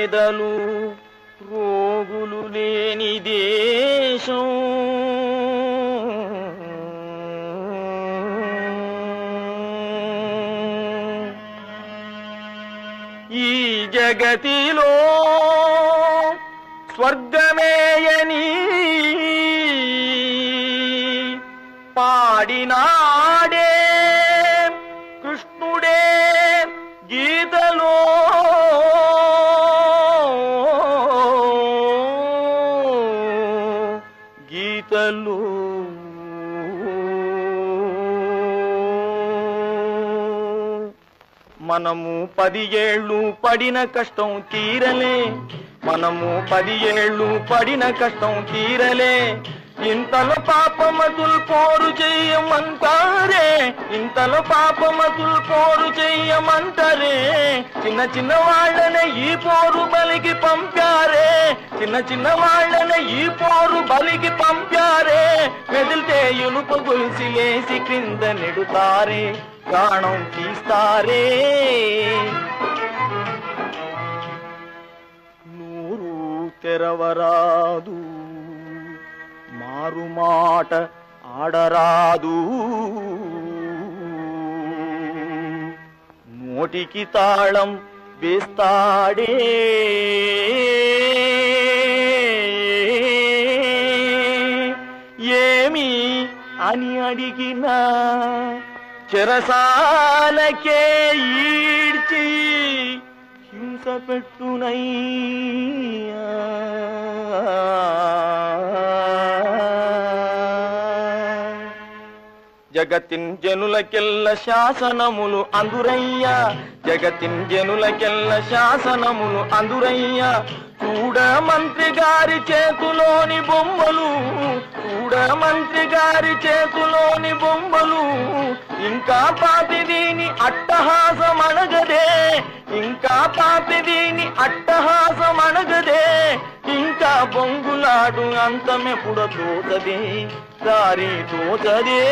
పేదలు రోగులు లేని దేశం ఈ జగతిలో స్వర్గమేయని పాడినాడే కృష్ణుడే గీతలో గీతలో మనము 10 ఏళ్ళు పడిన కష్టం తీరలే మనము 10 ఏళ్ళు పడిన కష్టం తీరలే ఇంతలో పాపమతులు పోరు చెయ్యమంటారే ఇంతలో పాపమతులు పోరు చెయ్యమంటారే చిన్న చిన్న వాళ్ళనే ఈ పోరు బలికి పంపారే చిన్న చిన్న వాళ్ళనే ఈ పోరు బలికి పంపారే మెదిలితే ఇనుప గొలుసి లేసి క్రింద నెడుతారే ప్రాణం తీస్తారే నూరు తెరవరాదు మారు మాట ఆడరాదు నోటికి తాళం వేస్తాడే ఏమి అని అడిగినా చెరసాలకే ఈడ్చి హింస పెట్టునయ్యా జగతిన్ జనులకెల్ల శాసనములు అందురయ్యా జగతిన్ జనులకెల్ల శాసనములు అందురయ్యా చూడ మంత్రి గారి చేతులోని బొమ్మలు చూడ మంత్రి గారి చేతులోని బొమ్మలు ఇంకా పాపి దీని అట్టహాసమణగదే ఇంకా పాపి దీని అట్టహాసమణగదే ఇంకా బొంగులాడు అంతమెప్పుడు తోచదే దారి తోచదే